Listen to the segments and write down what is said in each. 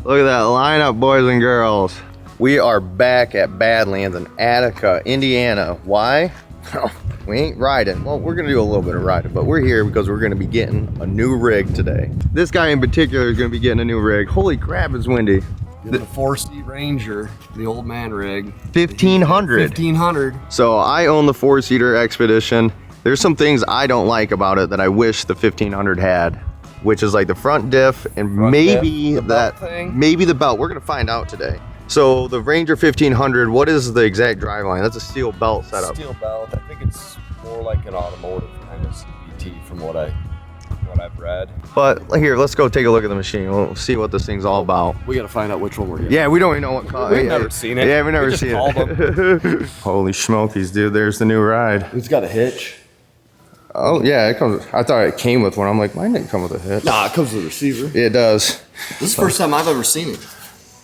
Look at that lineup, boys and girls. We are back at Badlands in Attica, Indiana. Why? We ain't riding. Well, we're gonna do a little bit of riding, but we're here because we're gonna be getting a new rig today. This guy in particular is gonna be getting a new rig. Holy crap, it's windy. The 4-seat Ranger, the old man rig. 1500. 1500. So I own the 4-seater Xpedition. There's some things I don't like about it that I wish the 1500 had, which is like the front diff and maybe maybe the belt. We're gonna find out today. So the Ranger 1500, what is the exact driveline? That's a steel belt setup. Steel belt. I think it's more like an automotive kind of CVT from what I've read. But here, let's go take a look at the machine. We'll see what this thing's all about. We gotta find out which one we're getting. Yeah, we don't even know what car. We've never seen it. Yeah, we've never seen it. Holy smokies, dude! There's the new ride. It's got a hitch. Oh yeah, it comes. I thought it came with one. I'm like, mine didn't come with a hitch. Nah, it comes with a receiver. Yeah, it does. This is the first time I've ever seen it.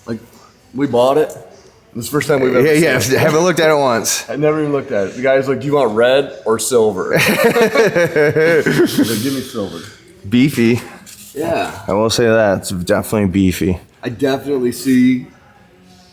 Like, we bought it. This is the first time we've ever seen it. Yeah, haven't looked at it once. I never even looked at it. The guy's like, do you want red or silver? I was like, give me silver. Beefy. Yeah. I will say that. It's definitely beefy. I definitely see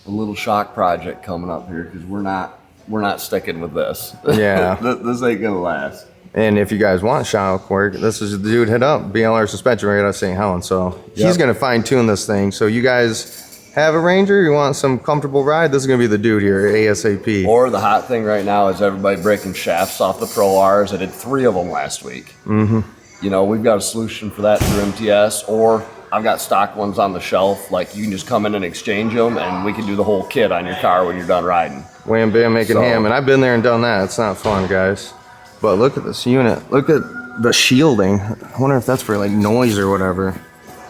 a little shock project coming up here because we're not sticking with this. Yeah. This ain't gonna last. And if you guys want shock work, this is the dude hit up, BLR suspension right out of St. Helens. So he's gonna fine tune this thing. So you guys have a Ranger, you want some comfortable ride, this is gonna be the dude here, ASAP. Or the hot thing right now is everybody breaking shafts off the Pro Rs. I did 3 of them last week. Mm-hmm. You know, we've got a solution for that through MTS, or I've got stock ones on the shelf. Like, you can just come in and exchange them, and we can do the whole kit on your car when you're done riding. Wham, bam, making ham. And I've been there and done that. It's not fun, guys. But look at this unit. Look at the shielding. I wonder if that's for, like, noise or whatever.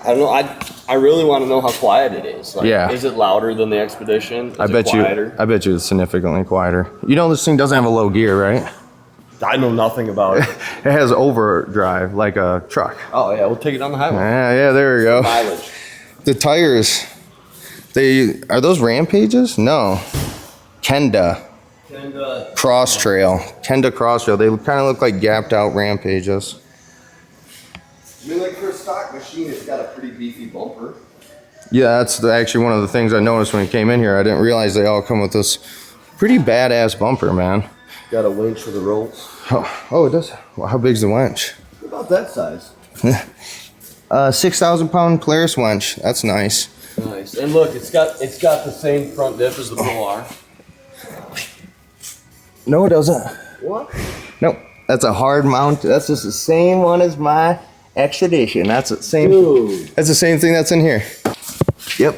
I don't know. I really want to know how quiet it is. Like, yeah. Is it louder than the Xpedition? I bet you it's significantly quieter. You know this thing doesn't have a low gear, right? I know nothing about it. It has overdrive like a truck. Oh yeah, we'll take it on the highway. Yeah, there we go. Mileage. The tires, are those Rampages? No. Kenda Cross Trail. Kenda Cross Trail. They kind of look like gapped out Rampages. I mean, like, for a stock machine, it's got a pretty beefy bumper. Yeah, that's actually one of the things I noticed when it came in here. I didn't realize they all come with this pretty badass bumper, man. Got a winch for the ropes. Oh, it does. Well, how big's the winch? About that size. 6,000 pound Polaris winch. That's nice. Nice. And look, it's got the same front diff as the Pro R. No, it doesn't. What? Nope. That's a hard mount. That's just the same one as my Xpedition. That's the same. Dude. That's the same thing that's in here. Yep.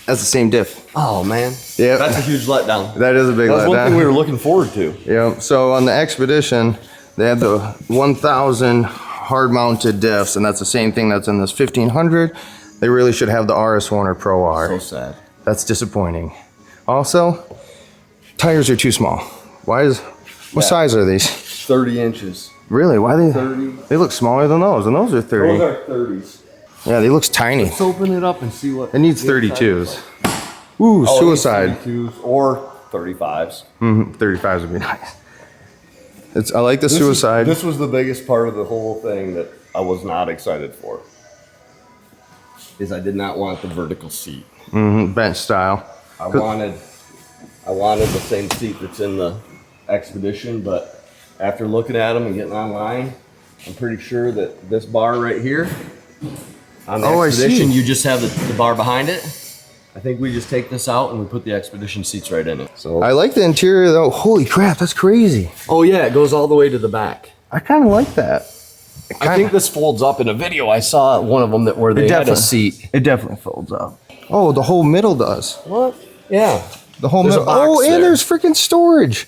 That's the same diff. Oh man. Yeah. That's a huge letdown. That is a big letdown. That's one thing we were looking forward to. Yeah. So on the Xpedition, they have the 1,000 hard mounted diffs, and that's the same thing that's in this 1500. They really should have the RS1 or Pro R. So sad. That's disappointing. Also, tires are too small. What size are these? 30 inches. Really? Why they? 30. They look smaller than those, and those are 30. Those are 30s. Yeah, they look tiny. Let's open it up and see what. It needs 32s. Ooh, suicide. 32s or 35s. 35s would be nice. I like the suicide. This was the biggest part of the whole thing that I was not excited for. Is I did not want the vertical seat. Bench style. I wanted the same seat that's in the Xpedition, but after looking at them and getting online, I'm pretty sure that this bar right here on the Xpedition, you just have the bar behind it. I think we just take this out and we put the Xpedition seats right in it. So I like the interior though. Holy crap, that's crazy. Oh yeah, it goes all the way to the back. I kind of like that. I think this folds up. In a video I saw one of them where they had a seat. It definitely folds up. Oh, the whole middle does. What? Yeah. The whole middle. Oh, and there's freaking storage.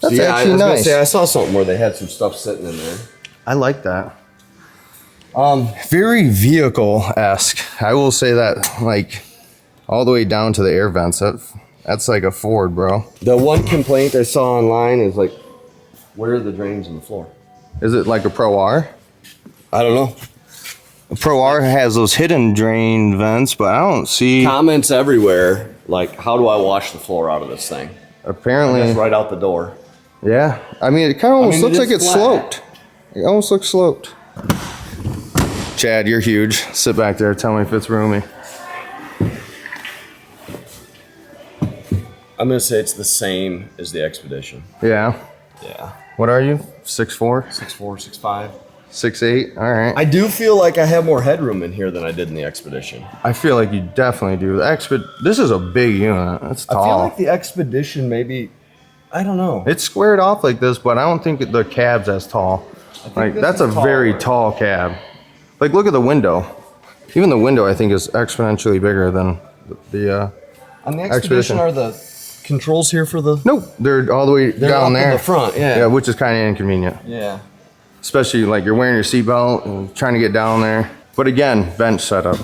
That's actually nice. Gonna say, I saw something where they had some stuff sitting in there. I like that. Very vehicle-esque. I will say that, like, all the way down to the air vents. That's like a Ford, bro. The one complaint I saw online is like, where are the drains in the floor? Is it like a Pro R? I don't know. A Pro R has those hidden drain vents, but I don't see comments everywhere. Like, how do I wash the floor out of this thing? Apparently, it's right out the door. Yeah, I mean, it kind of almost looks like it's sloped. It almost looks sloped. Chad, you're huge. Sit back there. Tell me if it's roomy. I'm gonna say it's the same as the Xpedition. Yeah. Yeah. What are you? 6'4"? 6'4", 6'5". 6'8". All right. I do feel like I have more headroom in here than I did in the Xpedition. I feel like you definitely do. This is a big unit. It's tall. I feel like the Xpedition maybe, I don't know. It's squared off like this, but I don't think the cab's as tall. Like that's a very tall cab. Like look at the window. Even the window I think is exponentially bigger than the on the Xpedition. Are the controls here for the? Nope, they're all the way down there. In the front, yeah. Yeah, which is kind of inconvenient. Yeah. Especially like you're wearing your seatbelt and trying to get down there. But again, bench setup.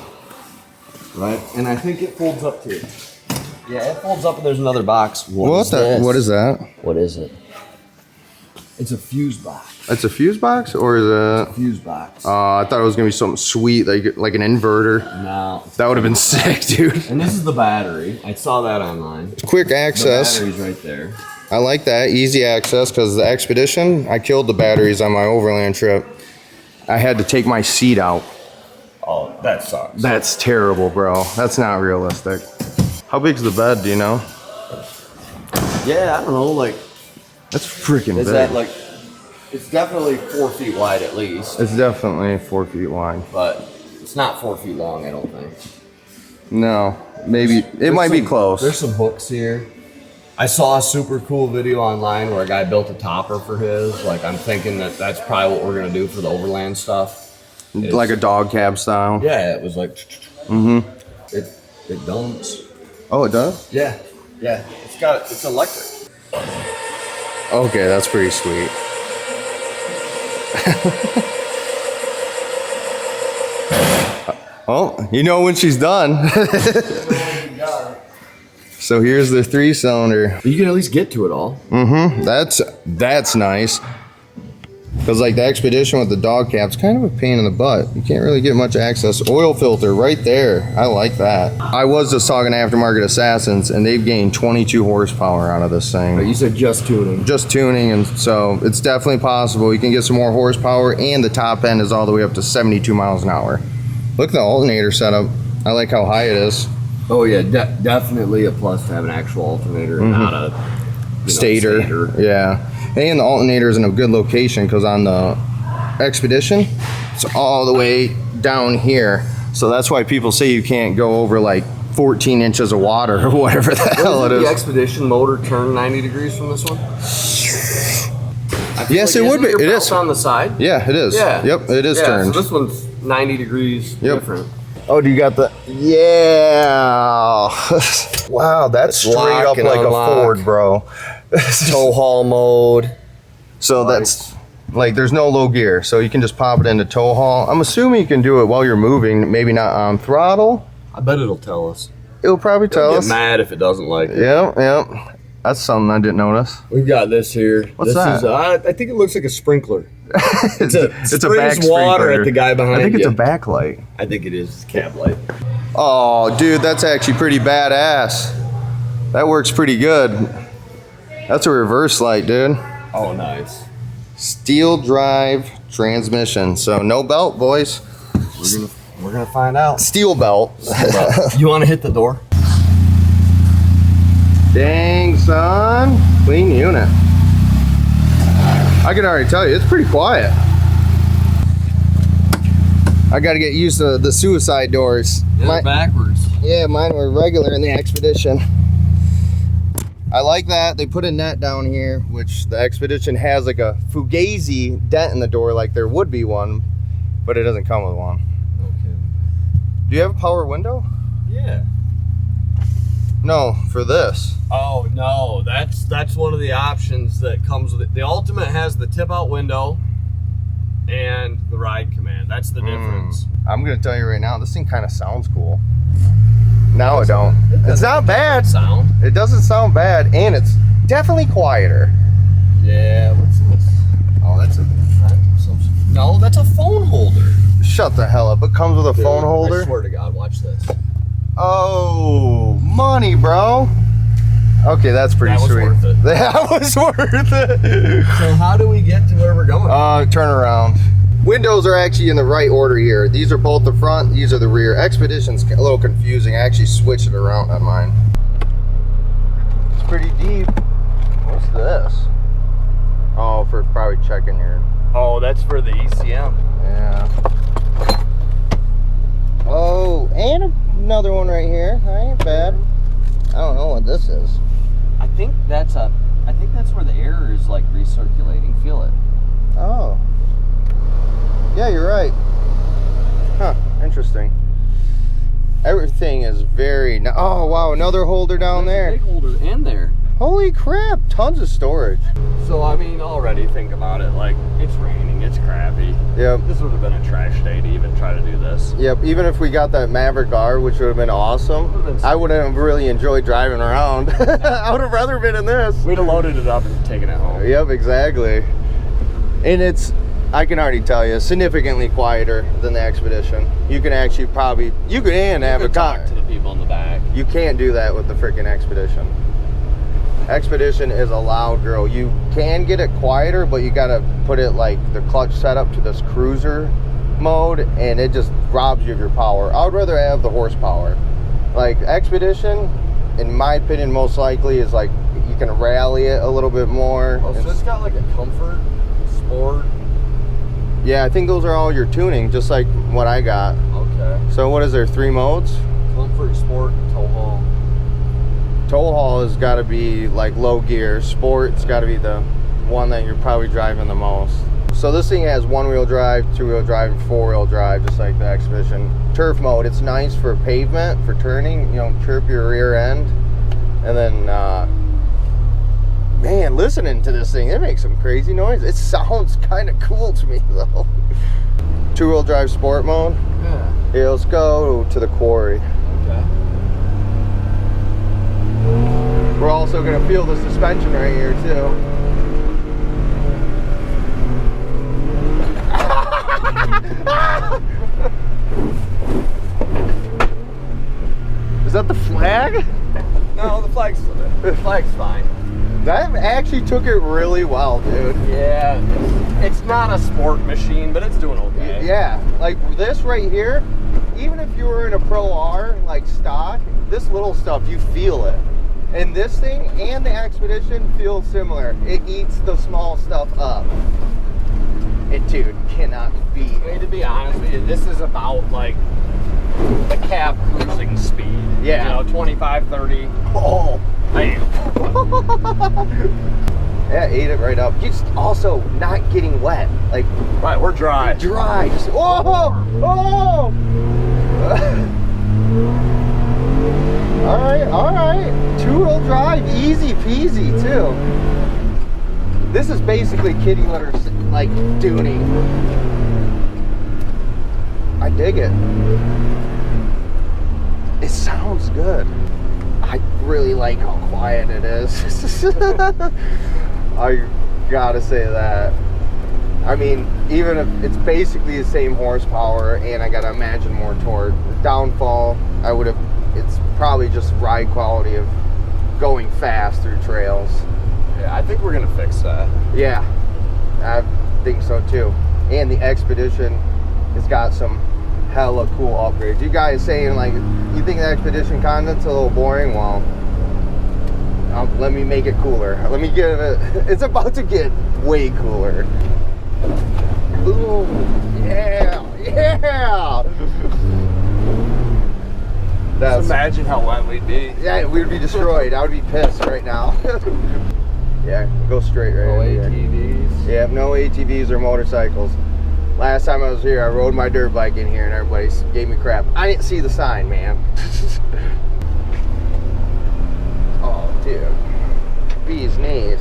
Right, and I think it folds up too. Yeah, it folds up and there's another box. What is that? What is it? It's a fuse box. It's a fuse box, or is it? A fuse box. I thought it was gonna be something sweet, like an inverter. No. That would have been sick, dude. And this is the battery. I saw that online. Quick access. The battery's right there. I like that, easy access, because the Xpedition, I killed the batteries on my overland trip. I had to take my seat out. Oh, that sucks. That's terrible, bro. That's not realistic. How big's the bed, do you know? Yeah, I don't know, like. That's freaking big. Is that like, it's definitely 4 feet wide at least. It's definitely 4 feet wide. But it's not 4 feet long, I don't think. No, maybe, it might be close. There's some hooks here. I saw a super cool video online where a guy built a topper for his. Like, I'm thinking that that's probably what we're gonna do for the overland stuff. Like a dog cab style? Yeah, it was like, it dumps. Oh, it does? Yeah, yeah, it's electric. Okay, that's pretty sweet. Oh, you know when she's done. So here's the 3-cylinder. You can at least get to it all. That's nice. Because like the Xpedition with the dog cap's kind of a pain in the butt. You can't really get much access. Oil filter right there. I like that. I was just talking to Aftermarket Assassins and they've gained 22 horsepower out of this thing. But you said just tuning. Just tuning, and so it's definitely possible. You can get some more horsepower, and the top end is all the way up to 72 miles an hour. Look at the alternator setup. I like how high it is. Oh yeah, definitely a plus to have an actual alternator and not a stator. Yeah. And the alternator is in a good location because on the Xpedition, it's all the way down here. So that's why people say you can't go over like 14 inches of water or whatever the hell it is. The Xpedition motor turn 90 degrees from this one? Yes, it would be. It is on the side. Yeah, it is. Yeah. Yep, it is turned. So this one's 90 degrees different. Oh, do you got the? Yeah. Wow, that's straight up like a Ford, bro. Tow haul mode. So that's like there's no low gear, so you can just pop it into tow haul. I'm assuming you can do it while you're moving, maybe not on throttle. I bet it'll tell us. It'll probably tell us. Get mad if it doesn't like it. Yeah. That's something I didn't notice. We've got this here. What's that? I think it looks like a sprinkler. It's a back water sprinkler. at the guy behind you. I think it's a backlight. I think it is. It's cab light. Oh, dude, that's actually pretty badass. That works pretty good. That's a reverse light, dude. Oh, nice. Steel drive transmission. So no belt, boys. We're gonna find out. Steel belt. You want to hit the door? Dang, son. Clean unit. I can already tell you, it's pretty quiet. I got to get used to the suicide doors. Yeah, they're backwards. Yeah, mine were regular in the Xpedition. I like that. They put a net down here, which the Xpedition has like a Fugazi dent in the door like there would be one, but it doesn't come with one. Okay. Do you have a power window? Yeah. No, for this. Oh no, that's one of the options that comes with it. The Ultimate has the tip out window and the ride command. That's the difference. I'm gonna tell you right now, this thing kind of sounds cool. No, it don't. It's not bad. Sound. It doesn't sound bad, and it's definitely quieter. Yeah. What's this? Oh, no, that's a phone holder. Shut the hell up! It comes with a phone holder. I swear to God, watch this. Oh, money, bro. Okay, that's pretty sweet. Worth it. That was worth it. So how do we get to where we're going? Turn around. Windows are actually in the right order here. These are both the front, these are the rear. Xpedition's a little confusing. I actually switched it around on mine. It's pretty deep. What's this? Oh, for probably checking your... Oh, that's for the ECM. Yeah. Oh, and another one right here. That ain't bad. I don't know what this is. I think that's where the air is like recirculating. Feel it. Oh. Yeah, you're right. Huh, interesting. Everything is very... Oh, wow, another holder down there. Big holder in there. Holy crap, tons of storage. So, I mean, already think about it. Like, it's raining, it's crappy. Yep. This would have been a trash day to even try to do this. Yep, even if we got that Maverick R, which would have been awesome, I wouldn't have really enjoyed driving around. I would have rather been in this. We'd have loaded it up and taken it home. Yep, exactly. And it's, I can already tell you, significantly quieter than the Xpedition. You can actually probably, you can have a car. Talk to the people in the back. You can't do that with the freaking Xpedition. Xpedition is a loud girl. You can get it quieter, but you gotta put it like the clutch setup to this cruiser mode, and it just robs you of your power. I would rather have the horsepower. Like Xpedition, in my opinion, most likely is like you can rally it a little bit more. Oh, so it's got like a comfort, sport. Yeah, I think those are all your tuning, just like what I got. Okay. So what is there, 3 modes? Comfort, sport, and tow haul. Tow haul has got to be like low gear. Sport's got to be the one that you're probably driving the most. So this thing has 1-wheel drive, 2-wheel drive, and 4-wheel drive, just like the Xpedition. Turf mode, it's nice for pavement, for turning, you know, chirp your rear end. And then, man, listening to this thing, it makes some crazy noise. It sounds kind of cool to me though. 2-wheel drive sport mode. Yeah. Here, let's go to the quarry. Okay. We're also going to feel the suspension right here too. Is that the flag? No, the flag's fine. That actually took it really well, dude. Yeah, it's not a sport machine, but it's doing okay. Yeah, like this right here, even if you were in a Pro R, like stock, this little stuff, you feel it. And this thing and the Xpedition feel similar. It eats the small stuff up. It, dude, cannot be. I mean, to be honest with you, this is about like the cab cruising speed. Yeah. You know, 25, 30. Oh. Man. Yeah, ate it right up. Just also not getting wet. Like, right, we're dry. Dry. Just, oh! Oh! All right. 2-wheel drive, easy peasy too. This is basically kitty litter, like tuning. I dig it. It sounds good. I really like how quiet it is. I gotta say that. I mean, even if it's basically the same horsepower, and I gotta imagine more torque. The downfall, it's probably just ride quality of going fast through trails. Yeah, I think we're gonna fix that. Yeah, I think so too. And the Xpedition has got some hella cool upgrades. You guys saying like, you think the Xpedition content's a little boring? Well, let me make it cooler. Let me give it, it's about to get way cooler. Ooh, yeah. Just imagine how wet we'd be. Yeah, we'd be destroyed. I would be pissed right now. Yeah, go straight right No in ATVs. Yeah, no ATVs or motorcycles. Last time I was here, I rode my dirt bike in here and everybody gave me crap. I didn't see the sign, man. Oh, dude. Bee's knees.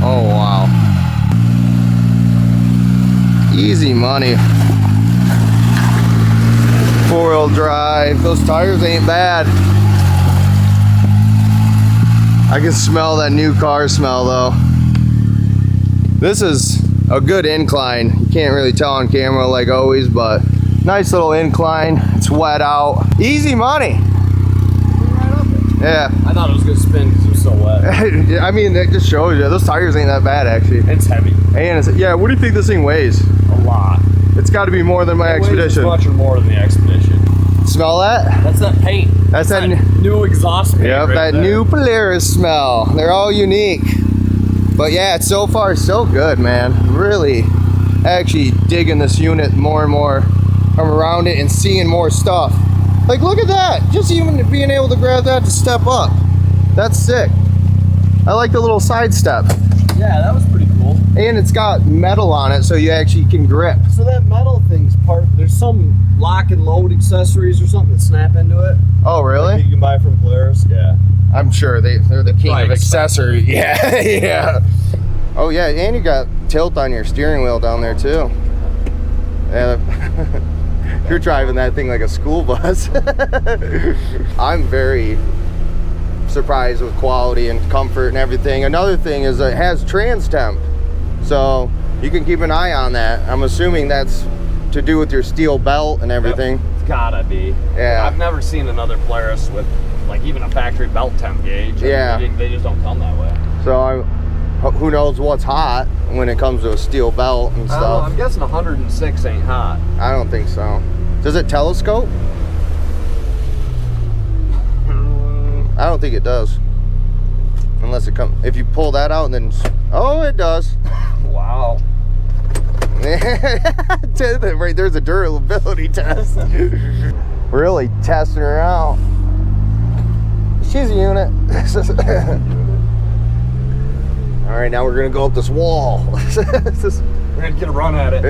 Oh, wow. Easy money. 4-wheel drive. Those tires ain't bad. I can smell that new car smell though. This is a good incline. You can't really tell on camera like always, but Nice little incline. It's wet out. Easy money. Yeah. I thought it was gonna spin because it was so wet. I mean, that just shows you. Those tires ain't that bad, actually. It's heavy. And it's, yeah, what do you think this thing weighs? A lot. It's got to be more than my Xpedition. Weighs as much or more than the Xpedition. Smell that? That's that paint. That's that new exhaust paint. Yep, right that there. new Polaris smell. They're all unique. But yeah, it's so far so good, man. Really actually digging this unit more and more. I'm around it and seeing more stuff. Like, look at that. Just even being able to grab that to step up. That's sick. I like the little side step. Yeah, that was pretty cool. And it's got metal on it, so you actually can grip. So that metal thing's there's some lock and load accessories or something that snap into it. Oh, really? Like you can buy from Polaris. Yeah. I'm sure they're the king Right, of accessory. Yeah, yeah. Oh yeah, and you got tilt on your steering wheel down there too. Yeah. You're driving that thing like a school bus. I'm very surprised with quality and comfort and everything. Another thing is it has trans temp, so you can keep an eye on that. I'm assuming that's to do with your steel belt and everything. Yep. It's gotta be. Yeah. I've never seen another Polaris with like even a factory belt temp gauge. Yeah. I mean, they just don't come that way. So who knows what's hot when it comes to a steel belt and I don't know, stuff. I'm guessing 106 ain't hot. I don't think so. Does it telescope? I don't think it does. Unless it comes, if you pull that out and then, oh, it does. Wow. Right there's a durability test. Really testing her out. She's a unit. All right, now we're gonna go up this wall. We're gonna get a run at it.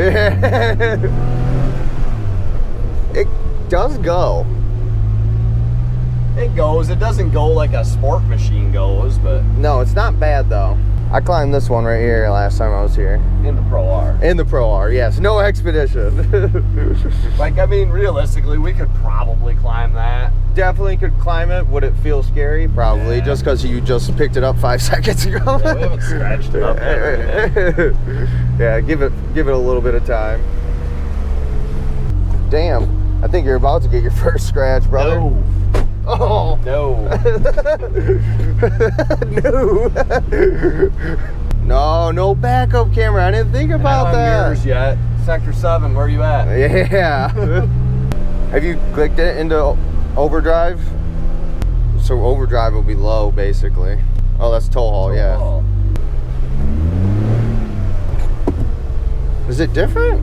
It does go. It goes. It doesn't go like a sport machine goes, but No, it's not bad though. I climbed this one right here last time I was here. in the Pro R. In the Pro R, yes. No Xpedition. Like, I mean, realistically, we could probably climb that. Definitely could climb it. Would it feel scary? Probably, Yeah. just because you just picked it up 5 seconds ago. Yeah, we haven't scratched it up yet. Yeah, give it a little bit of time. Damn, I think you're about to get your first scratch, brother. No. Oh. No. No. No backup camera. I didn't think about I don't have that. mirrors yet. Sector 7, where are you at? Yeah. Have you clicked it into overdrive? So overdrive will be low, basically. Oh, that's tow haul, yeah. Oh. Is it different?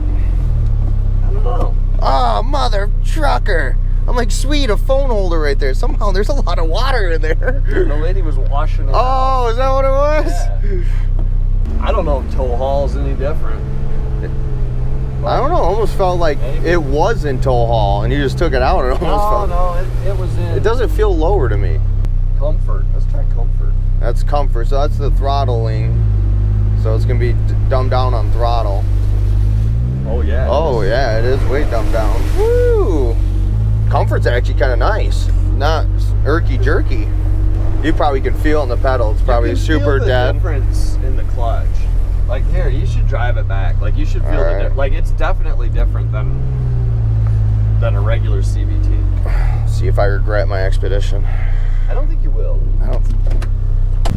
I don't know. Oh, mother trucker. I'm like, sweet, a phone holder right there. Somehow there's a lot of water in there. The lady was washing it. Oh, is that what it was? Yeah. I don't know if tow haul is any different. I don't know. Almost felt like Maybe. it was in tow haul and you just took it out. And it almost felt. It was in It doesn't feel lower to me. comfort. Let's try comfort. That's comfort. So that's the throttling. So it's gonna be dumbed down on throttle. Oh yeah. Oh yeah, it is way dumbed down. Woo! Comfort's actually kind of nice. Not irky jerky. You probably can feel it in the pedal. It's probably You can super feel the dead. difference in the clutch. Like here, you should drive it back. Like you should feel Alright. like it's definitely different than a regular CVT. See if I regret my Xpedition. I don't think you will. I don't.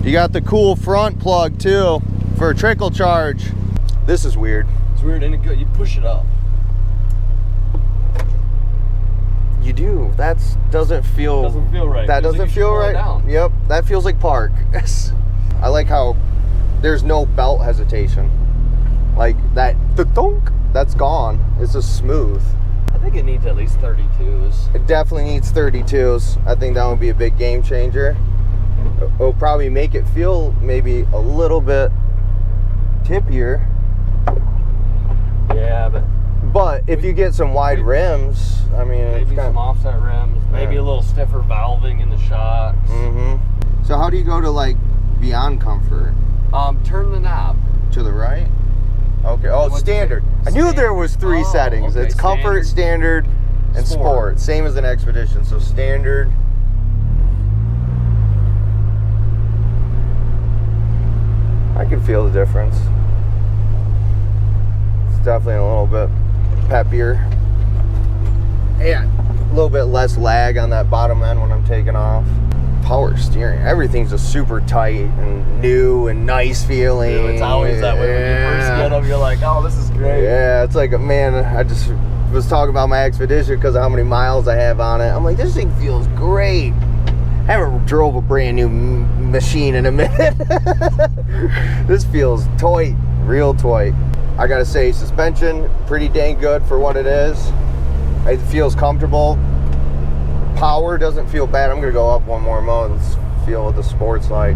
You got the cool front plug too for a trickle charge. This is weird. It's weird, ain't it good? You push it up. You do. That doesn't feel. Doesn't feel right. That Feels like doesn't you should feel pull it right. down. Yep. That feels like park. I like how there's no belt hesitation. Like that. The thunk. That's gone. It's just smooth. I think it needs at least 32s. It definitely needs 32s. I think that would be a big game changer. It'll probably make it feel maybe a little bit tippier. Yeah, But if you get some wide rims, I mean, it's maybe kind some offset rims, maybe Yeah. a little stiffer valving in the shocks. So how do you go to like beyond comfort? Turn the knob. To the right? Okay. Oh, What'd you standard. say? I knew there was 3 Oh, settings. okay, It's comfort, standard, and sport. Same as an Xpedition. So standard. I can feel the difference. It's definitely a little bit peppier. Yeah, a little bit less lag on that bottom end when I'm taking off. Power steering, everything's just super tight and new and nice feeling. Dude, it's always that way when you first get them. You're like, oh, this is great. Yeah, it's like, man, I just was talking about my Xpedition because of how many miles I have on it. I'm like, this thing feels great. I haven't drove a brand new machine in a minute. This feels toy, real toy. I gotta say, suspension, pretty dang good for what it is. It feels comfortable. Power doesn't feel bad. I'm gonna go up one more mode and feel what the sport's like.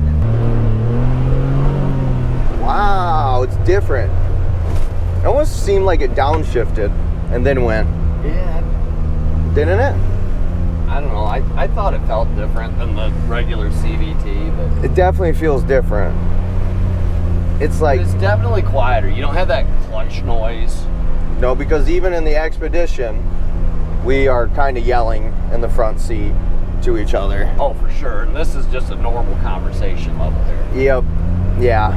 Wow, it's different. It almost seemed like it downshifted and then went. Yeah. Didn't it? I don't know. I thought it felt different than the regular CVT, but it definitely feels different. It's like, it's definitely quieter. You don't have that clutch noise. No, because even in the Xpedition, we are kind of yelling in the front seat to each other. Oh, for sure. And this is just a normal conversation level here. Yep. Yeah.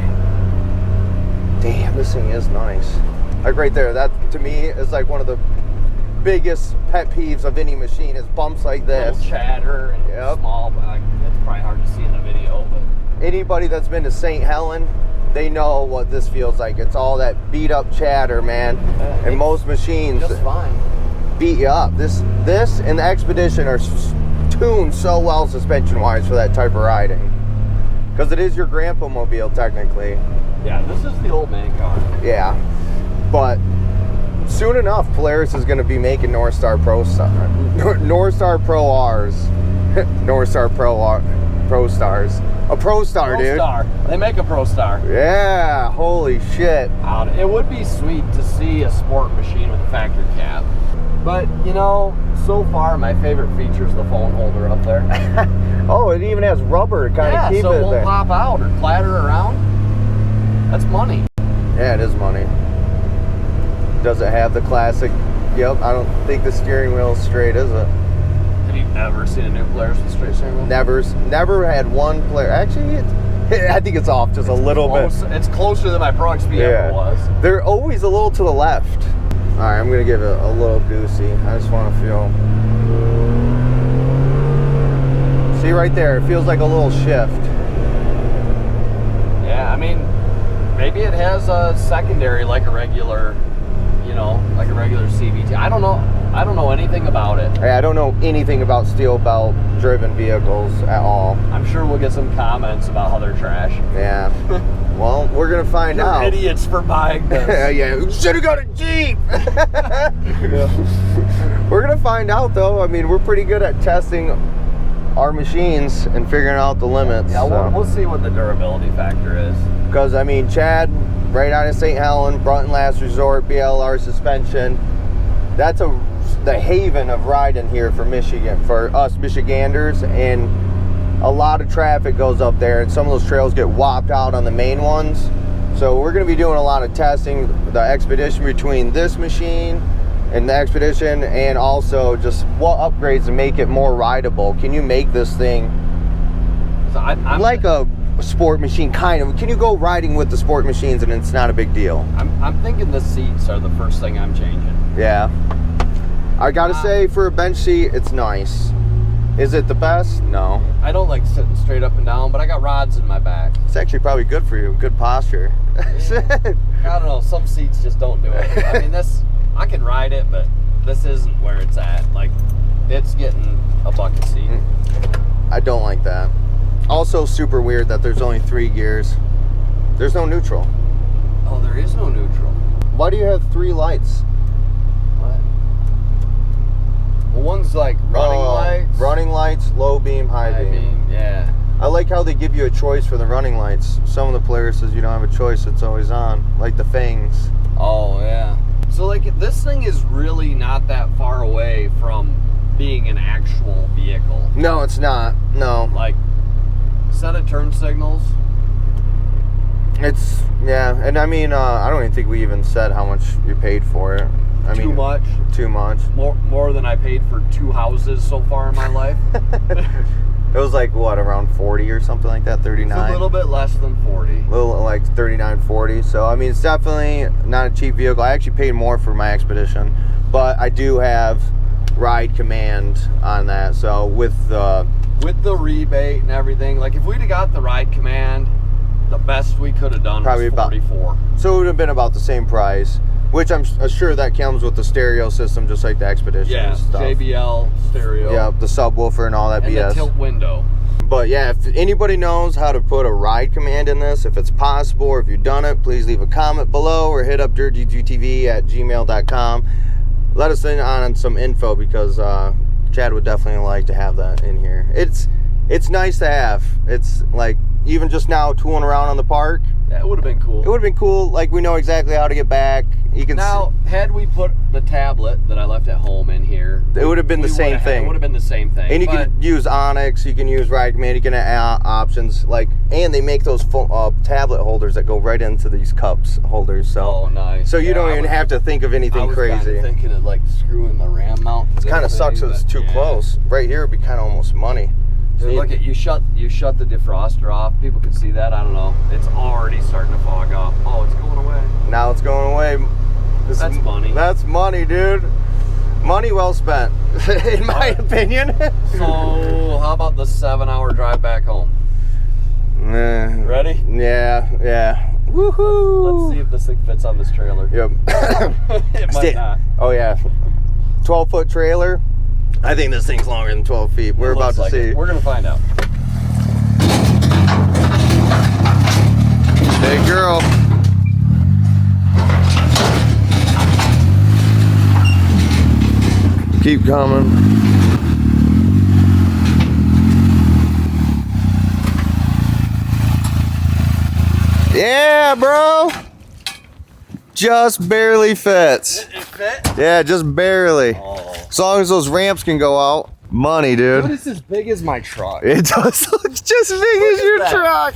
Damn, this thing is nice. Like right there, that to me is like one of the biggest pet peeves of any machine is bumps like this. Little chatter and small, but it's probably hard to see in the video. But anybody that's been to St. Helen, they know what this feels like. It's all that beat up chatter, man. And most machines just fine. Beat you up. This and the Xpedition are tuned so well suspension wise for that type of riding, because it is your grandpa mobile technically. Yeah, this is the old man car. Yeah, but soon enough Polaris is going to be making Northstar Pro Rs, Northstar Pro Stars, a Pro Star, dude. Star. They make a Pro Star. Yeah, holy shit. It would be sweet to see a sport machine with a factory cab. But, you know, so far my favorite feature is the phone holder up there. Oh, it even has rubber to kind of keep so it it won't there. pop out or clatter around. That's money. Yeah, it is money. Does it have the classic? Yep, I don't think the steering wheel is straight, is it? Have you ever seen a new Polaris with straight steering wheel? Never had one Polaris. Actually, I think it's off just a little bit. It's closer than my Pro XP ever was. They're always a little to the left. All right, I'm gonna give it a little goosey. I just want to feel. See right there, it feels like a little shift. Yeah, I mean, maybe it has a secondary like a regular, you know, like a regular CVT. I don't know. I don't know anything about it. Hey, I don't know anything about steel belt driven vehicles at all. I'm sure we'll get some comments about how they're trash. Yeah. Well, we're gonna find You're out. idiots for buying this. Yeah, you should have got a Jeep. We're gonna find out though. I mean, we're pretty good at testing our machines and figuring out the limits. Yeah, so. We'll see what the durability factor is. Because I mean, Chad, right out of St. Helen, Brunton Last Resort, BLR suspension. That's the haven of riding here for Michigan, for us Michiganders, and a lot of traffic goes up there, and some of those trails get whopped out on the main ones. So we're going to be doing a lot of testing the Xpedition between this machine and the Xpedition, and also just what upgrades to make it more rideable. Can you make this thing so I'm like a sport machine, kind of? Can you go riding with the sport machines and it's not a big deal? I'm thinking the seats are the first thing I'm changing. Yeah. I gotta say, for a bench seat, it's nice. Is it the best? No. I don't like sitting straight up and down, but I got rods in my back. It's actually probably good for you. Good posture. Yeah. I don't know. Some seats just don't do it. I mean, this, I can ride it, but this isn't where it's at. Like, it's getting a bucket seat. I don't like that. Also, super weird that there's only 3 gears. There's no neutral. Oh, there is no neutral. Why do you have 3 lights? What? Well, one's like running lights. Running lights, low beam, high beam. Yeah. I like how they give you a choice for the running lights. Some of the Polarises, you don't have a choice. It's always on. Like the Fangs. Oh, yeah. So, like, this thing is really not that far away from being an actual vehicle. No, it's not. No. Like, set of turn signals. It's, yeah. And I mean, I don't even think we even said how much you paid for it. I mean, too much. Too much. More than I paid for 2 houses so far in my life. It was like, what, around 40 or something like that, 39? It's a little bit less than 40. A little like 39, 40. So, I mean, it's definitely not a cheap vehicle. I actually paid more for my Xpedition, but I do have ride command on that. So with the rebate and everything, like if we'd have got the ride command, the best we could have done probably was 44. So it would have been about the same price, which I'm sure that comes with the stereo system, just like the Xpedition. Yeah, stuff. JBL stereo. Yeah, the subwoofer and all that and BS. the tilt window. But yeah, if anybody knows how to put a ride command in this, if it's possible, or if you've done it, please leave a comment below or hit up dirtdudesuTV@gmail.com. Let us in on some info, because Chad would definitely like to have that in here. It's nice to have. It's like, even just now tooling around on the park. Yeah, it would have been cool. It would have been cool. Like, we know exactly how to get back. You can now, had we put the tablet that I left at home in here, it would have been the same thing. It would have been the same thing. And you can use OnX, you can use ride command, you can add options. Like, and they make those full, tablet holders that go right into these cups holders. So, oh, nice. So you don't even have to think of anything crazy. I was thinking of like screwing the RAM mount. It kind of sucks that it's too close. Right here would be kind of almost money. Dude, look at you shut the defroster off. People can see that. I don't know. It's already starting to fog up. Oh, it's going away. Now it's going away. That's money. That's money, dude. Money well spent, in my opinion. So, how about the 7-hour drive back home? Ready? Yeah. Woohoo! Let's see if this thing fits on this trailer. Yep. It might not. Oh yeah. 12-foot trailer. I think this thing's longer than 12 feet. We're about to see. We're gonna find out. Hey, girl. Keep coming. Yeah, bro. Just barely fits. It fit? Yeah, just barely. Oh. As long as those ramps can go out. Money, dude. Dude, it's as big as my truck. It does look just as big as your truck.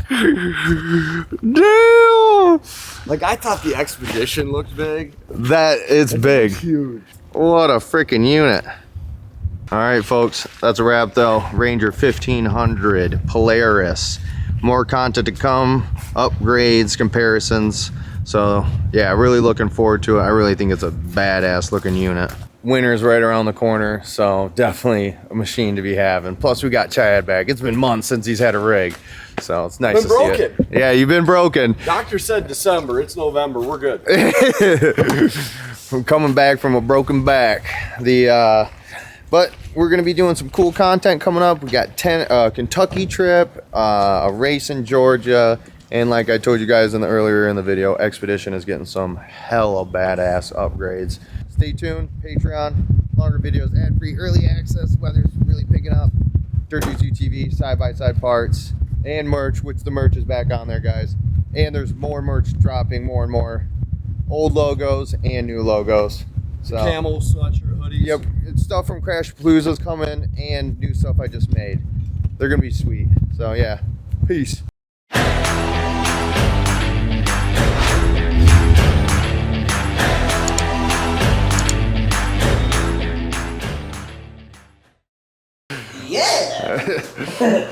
Damn. Like, I thought the Xpedition looked big. That it's big. Huge. What a freaking unit. All right, folks, that's a wrap though. Ranger 1500 Polaris. More content to come, upgrades, comparisons. So yeah, really looking forward to it. I really think it's a badass looking unit. Winter's right around the corner, so definitely a machine to be having. Plus we got Chad back. It's been months since he's had a rig, so it's nice to see it. Yeah, you've been broken. Doctor said December. It's November. We're good. I'm coming back from a broken back. But we're gonna be doing some cool content coming up. We got Kentucky trip, a race in Georgia, and like I told you guys earlier in the video, Xpedition is getting some hella badass upgrades. Stay tuned, Patreon, longer videos, ad-free, early access, weather's really picking up. Dirt Dudes UTV, side-by-side parts, and merch, which the merch is back on there, guys. And there's more merch dropping, more and more. Old logos and new logos. So, Camel, sweatshirt, hoodies. Yep, it's stuff from CRASHAPALOOZA's coming, and new stuff I just made. They're gonna be sweet. So yeah, peace. Yeah.